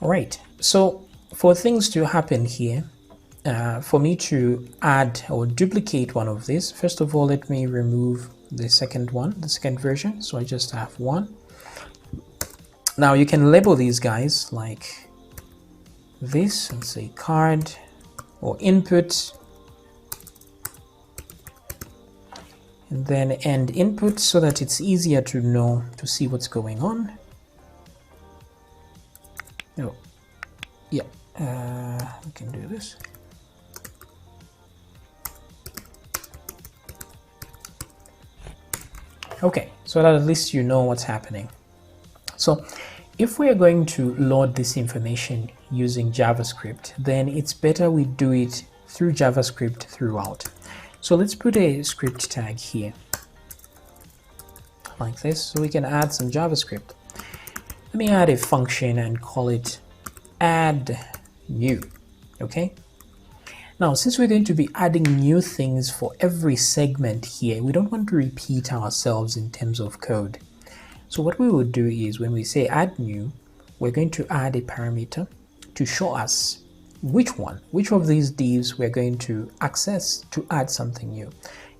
All right, so for things to happen here, for me to add or duplicate one of these, first of all, let me remove the second one, the second version. So I just have one. Now you can label these guys like this and say card or input, and then end input so that it's easier to know, to see what's going on. Oh, yeah, we can do this. Okay, so that at least you know what's happening. So if we are going to load this information using JavaScript, then it's better we do it through JavaScript throughout. So let's put a script tag here like this, so we can add some JavaScript. Let me add a function and call it add new. Okay. Now, since we're going to be adding new things for every segment here, we don't want to repeat ourselves in terms of code. So what we will do is when we say add new, we're going to add a parameter to show us which of these divs we're going to access to add something new.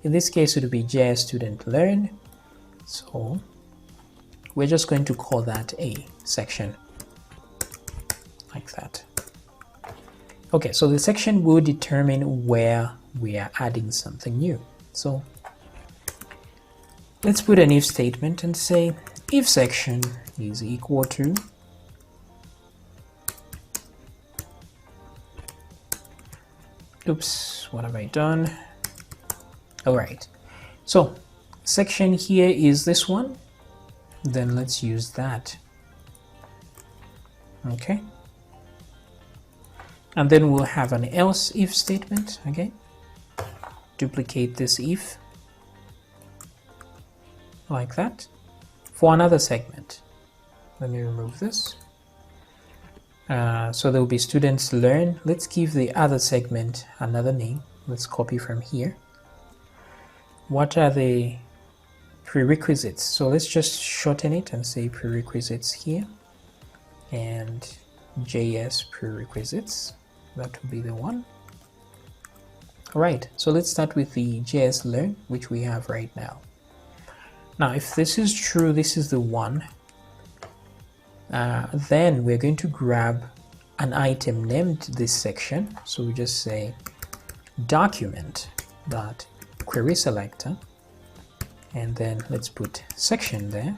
In this case, it would be JS student learn. So we're just going to call that a section like that. Okay, so the section will determine where we are adding something new. So let's put an if statement and say if section is equal to oops, what have I done? All right, so section here is this one, then let's use that. Okay, and then we'll have an else if statement. Okay, duplicate this if like that for another segment. Let me remove this. So there will be students learn. Let's give the other segment another name. Let's copy from here. What are the prerequisites? So let's just shorten it and say prerequisites here, and JS prerequisites. That will be the one. All right, so let's start with the JS learn, which we have right now. Now, if this is true, this is the one. Then we're going to grab an item named this section. So we just say document dot query selector, and then let's put section there.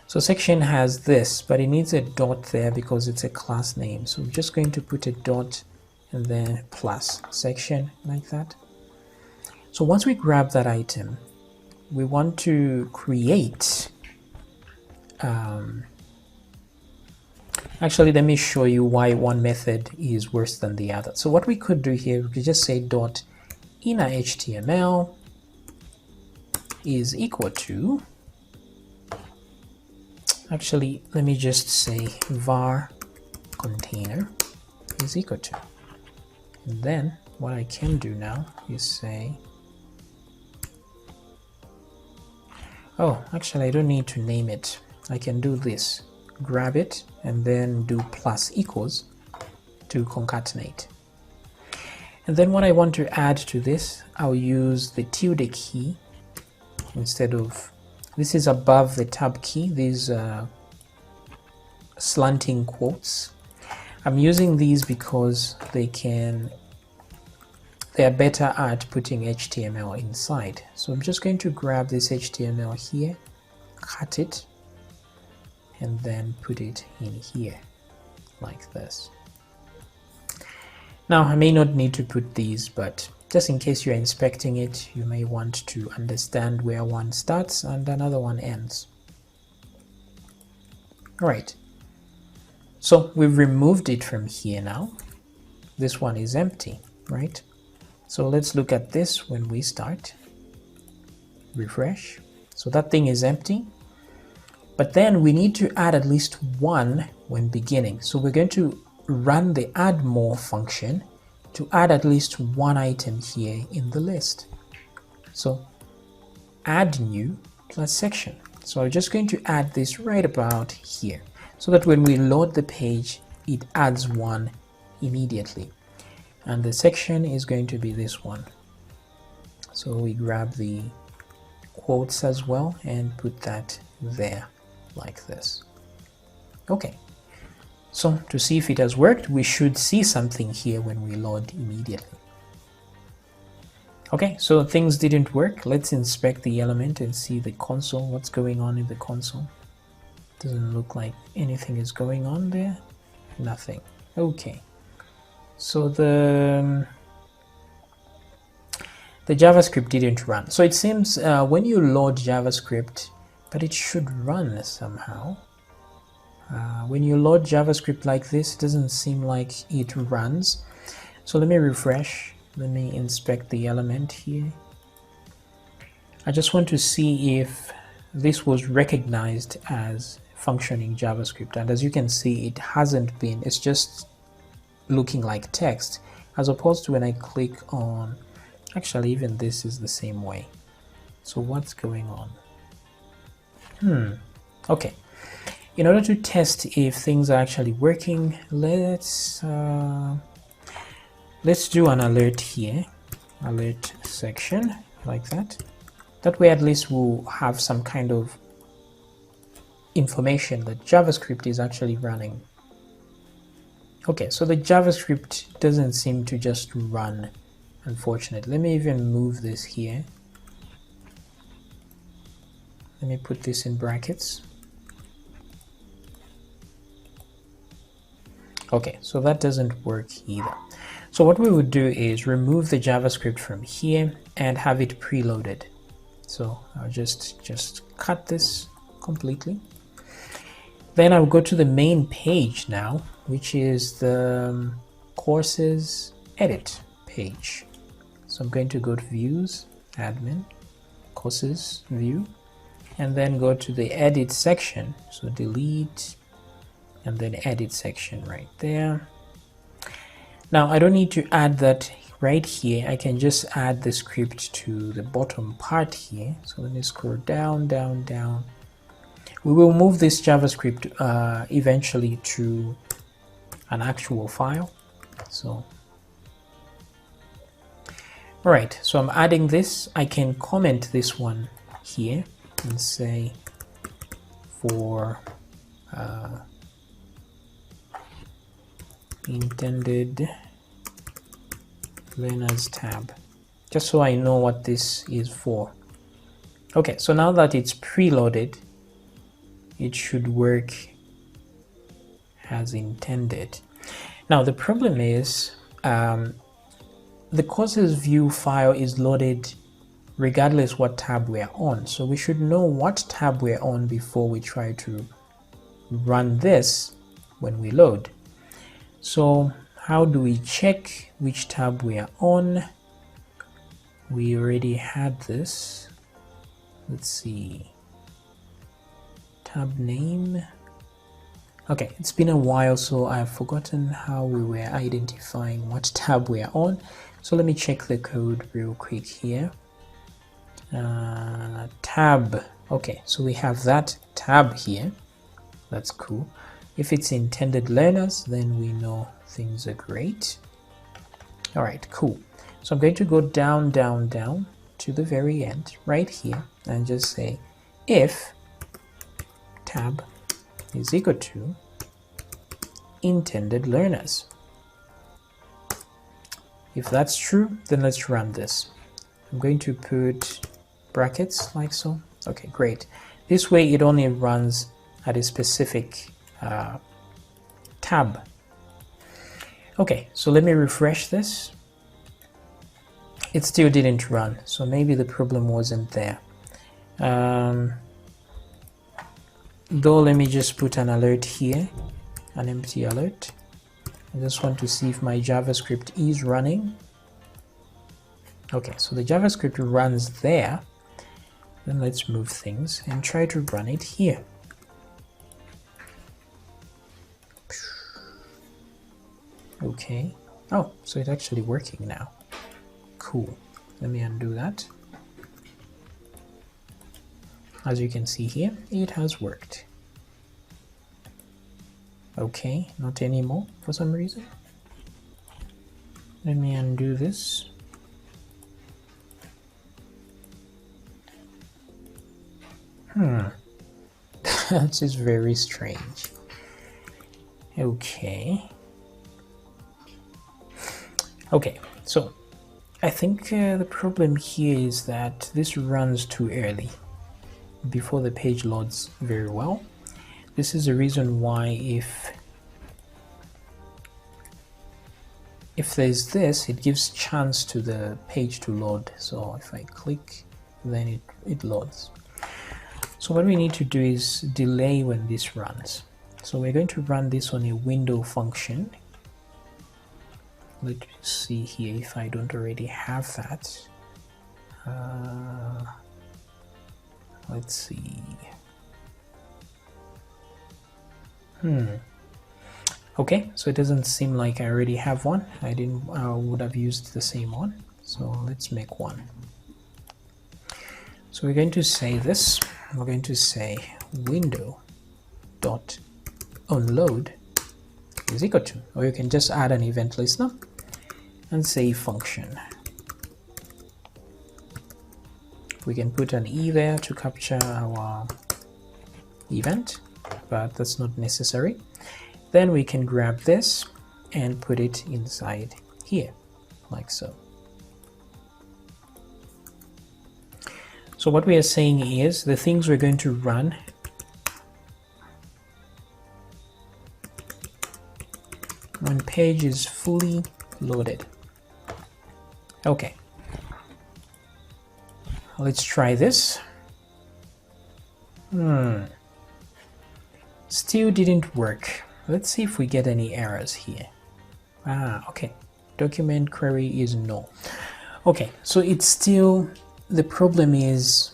So section has this, but it needs a dot there because it's a class name. So I'm just going to put a dot and then plus section like that. So once we grab that item, we want to create actually, let me show you why one method is worse than the other. So what we could do here, we could just say dot inner HTML is equal to, actually, let me just say var container is equal to, and then what I can do now is say, oh, actually, I don't need to name it. I can do this, grab it, and then do plus equals to concatenate. And then what I want to add to this, I'll use the tilde key instead of, this is above the tab key, these slanting quotes. I'm using these because they are better at putting HTML inside. So I'm just going to grab this HTML here, cut it, and then put it in here like this. Now I may not need to put these, but just in case you're inspecting it, you may want to understand where one starts and another one ends. All right, so we've removed it from here now. This one is empty, right? So let's look at this when we start. Refresh. So that thing is empty. But then we need to add at least one when beginning. So we're going to run the add more function to add at least one item here in the list. So add new plus section. So I'm just going to add this right about here. so that when we load the page, it adds one immediately. And the section is going to be this one. So we grab the quotes as well and put that there like this. Okay, so to see if it has worked, we should see something here when we load immediately. Okay, so things didn't work. Let's inspect the element and see the console. What's going on in the console? Doesn't look like anything is going on there. Nothing. Okay, so the JavaScript didn't run. So it seems when you load JavaScript, but it should run somehow. When you load JavaScript like this, it doesn't seem like it runs. So let me refresh. Let me inspect the element here. I just want to see if this was recognized as functioning JavaScript. And as you can see, it hasn't been. It's just looking like text, as opposed to when I click on, actually even this is the same way. So what's going on? Okay. In order to test if things are actually working, let's do an alert here, alert section like that. That way at least we'll have some kind of information that JavaScript is actually running. Okay, so the JavaScript doesn't seem to just run, unfortunately. Let me even move this here. Let me put this in brackets. Okay, so that doesn't work either. So what we would do is remove the JavaScript from here and have it preloaded. So I'll just cut this completely. Then I'll go to the main page now, which is the courses edit page. So I'm going to go to views, admin, courses, view, and then go to the edit section. So delete, and then edit section right there. Now I don't need to add that right here. I can just add the script to the bottom part here. So let me scroll down, down, down. We will move this JavaScript eventually to an actual file. So, all right, so I'm adding this. I can comment this one here and say for intended learners tab, just so I know what this is for. Okay, so now that it's preloaded, it should work as intended. Now the problem is the courses view file is loaded regardless what tab we're on. So we should know what tab we're on before we try to run this when we load. So how do we check which tab we are on? We already had this. Let's see. Tab name. Okay, it's been a while, so I've forgotten how we were identifying what tab we are on. So let me check the code real quick here. Tab. Okay, so we have that tab here. That's cool. If it's intended learners, then we know things are great. All right, cool. So I'm going to go down, down, down to the very end right here and just say if tab is equal to intended learners. If that's true, then let's run this. I'm going to put brackets like so. Okay, great. This way it only runs at a specific tab. Okay, so let me refresh this. It still didn't run, so maybe the problem wasn't there. Though let me just put an alert here, an empty alert. I just want to see if my JavaScript is running. Okay, so the JavaScript runs there. Then let's move things and try to run it here. Okay. Oh, so it's actually working now. Cool. Let me undo that. As you can see here, it has worked. Okay, not anymore for some reason. Let me undo this. That's just very strange. Okay, so I think the problem here is that this runs too early before the page loads very well. This is the reason why if there's this, it gives chance to the page to load. So if I click, then it loads. So what we need to do is delay when this runs. So we're going to run this on a window function. Let's see here if I don't already have that. Let's see. Okay, so it doesn't seem like I already have one. I would have used the same one. So let's make one. So we're going to say this. We're going to say window dot onload is equal to, or you can just add an event listener and say function. We can put an E there to capture our event, but that's not necessary. Then we can grab this and put it inside here, like so. So what we are saying is the things we're going to run when page is fully loaded. Okay, let's try this. Still didn't work. Let's see if we get any errors here. Okay, document query is null. Okay, so it's still, the problem is,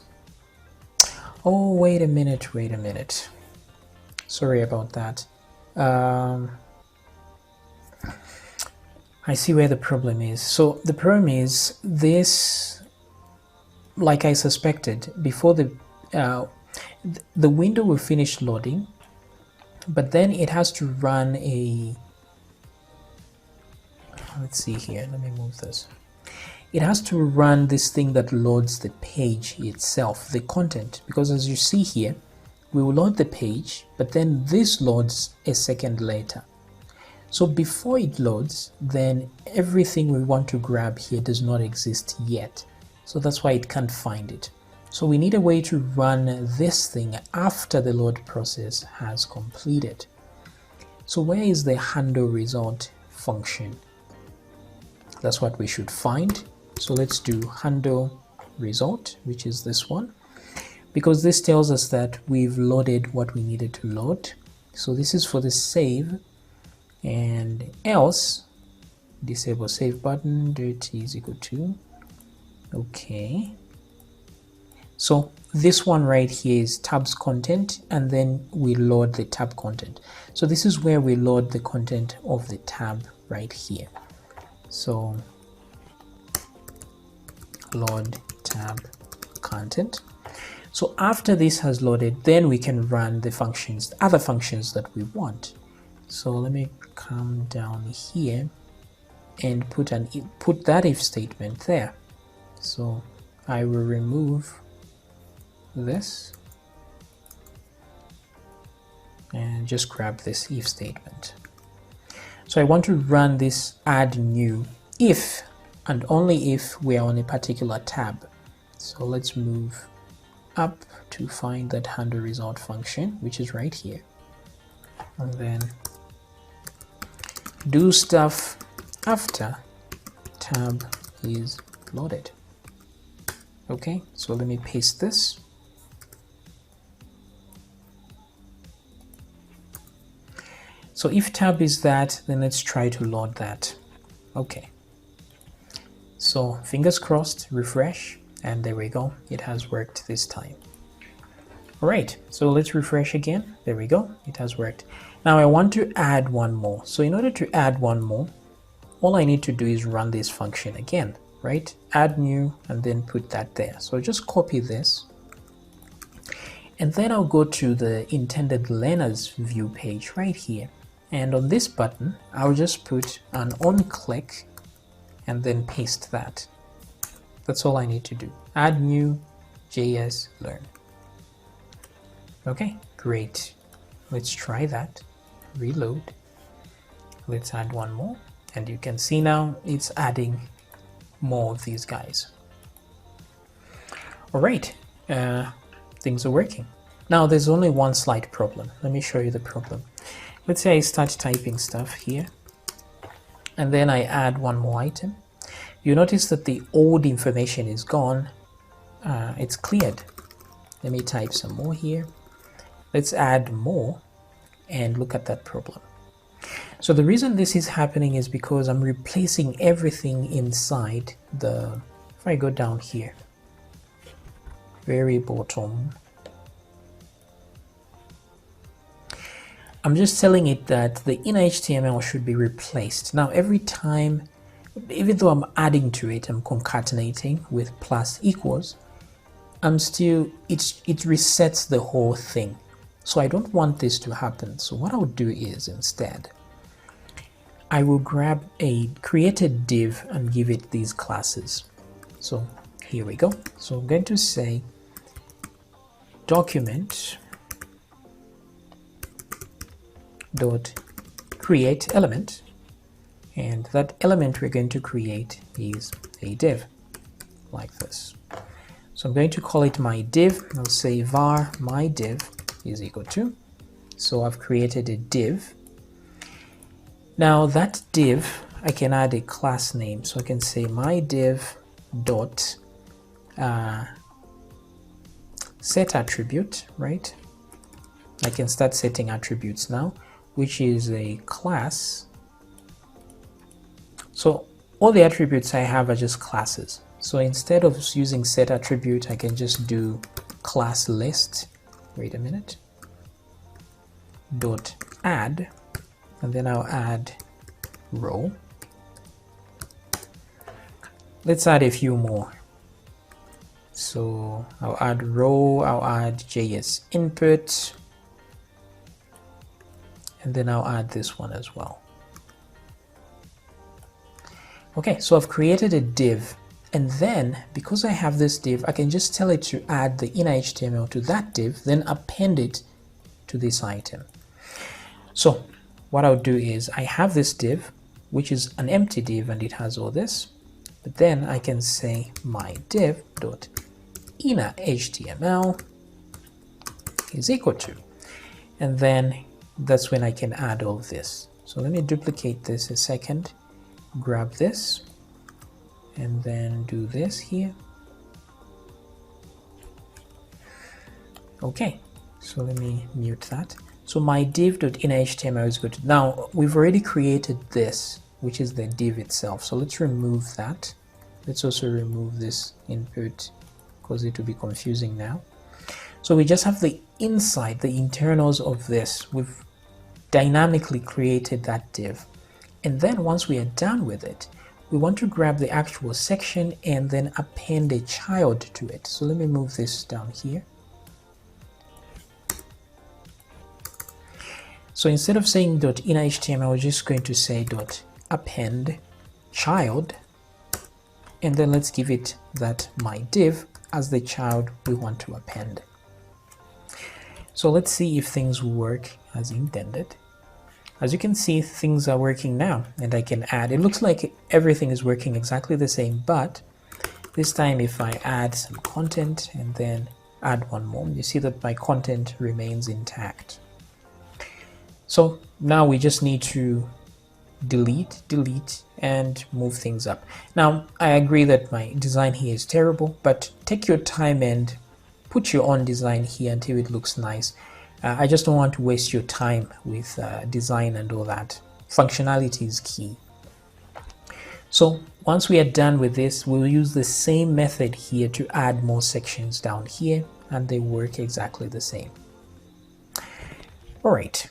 oh, wait a minute. Sorry about that. I see where the problem is. So the problem is this, like I suspected, before the window will finish loading, but then it has to run a, let's see here, let me move this. It has to run this thing that loads the page itself, the content, because as you see here, we will load the page, but then this loads a second later. So before it loads, then everything we want to grab here does not exist yet. So that's why it can't find it. So we need a way to run this thing after the load process has completed. So where is the handle result function? That's what we should find. So let's do handle result, which is this one, because this tells us that we've loaded what we needed to load. So this is for the save, and else disable save button, dirty is equal to, okay. So this one right here is tabs content, and then we load the tab content. So this is where we load the content of the tab right here. So load tab content. So after this has loaded, then we can run the functions, other functions that we want. So let me come down here and put that if statement there. So I will remove this and just grab this if statement. So I want to run this add new if and only if we are on a particular tab. So let's move up to find that handle result function, which is right here, and then do stuff after tab is loaded. Okay, so let me paste this. So if tab is that, then let's try to load that. Okay, so fingers crossed, refresh, and there we go, it has worked this time. All right, so let's refresh again. There we go, it has worked. Now I want to add one more. So in order to add one more, all I need to do is run this function again, right? Add new and then put that there. So just copy this, and then I'll go to the intended learners view page right here, And on this button, I'll just put an on click and then paste that. That's all I need to do. Add new JS learn. Okay, great. Let's try that. Reload. Let's add one more. And you can see now it's adding more of these guys. All right, things are working. Now there's only one slight problem. Let me show you the problem. Let's say I start typing stuff here, and then I add one more item. You notice that the old information is gone. It's cleared. Let me type some more here. Let's add more and look at that problem. So the reason this is happening is because I'm replacing everything inside the, if I go down here, very bottom, I'm just telling it that the inner HTML should be replaced. Now every time, even though I'm adding to it, I'm concatenating with plus equals, I'm still, it resets the whole thing. So I don't want this to happen. So what I'll do is instead, I will create a div and give it these classes. So here we go. So I'm going to say document dot create element, and that element we're going to create is a div like this. So I'm going to call it my div. I'll say var my div is equal to, so I've created a div. Now that div, I can add a class name, so I can say my div dot set attribute, right? I can start setting attributes now, which is a class. So all the attributes I have are just classes. So instead of using set attribute, I can just do class list. Wait a minute. Dot add, and then I'll add row. Let's add a few more. So I'll add row, I'll add JS input, and then I'll add this one as well. Okay, so I've created a div, and then because I have this div, I can just tell it to add the inner HTML to that div, then append it to this item. So what I'll do is I have this div, which is an empty div, and it has all this, but then I can say my div dot inner HTML is equal to, and then that's when I can add all of this. So let me duplicate this a second, grab this, and then do this here. Okay, so let me mute that. So my div.innerHTML is good. Now we've already created this, which is the div itself. So let's remove that. Let's also remove this input because it will be confusing now. So we just have the inside, the internals of this. We've dynamically created that div. And then once we are done with it, we want to grab the actual section and then append a child to it. So let me move this down here. So instead of saying .innerHTML, we're just going to say .append child, and then let's give it that my div as the child we want to append. So let's see if things work as intended. As you can see, things are working now, and I can add. It looks like everything is working exactly the same, but this time if I add some content and then add one more, you see that my content remains intact. So now we just need to delete, and move things up. Now, I agree that my design here is terrible, but take your time and put your own design here until it looks nice. I just don't want to waste your time with design and all that. Functionality is key. So once we are done with this, we'll use the same method here to add more sections down here, and they work exactly the same. All right.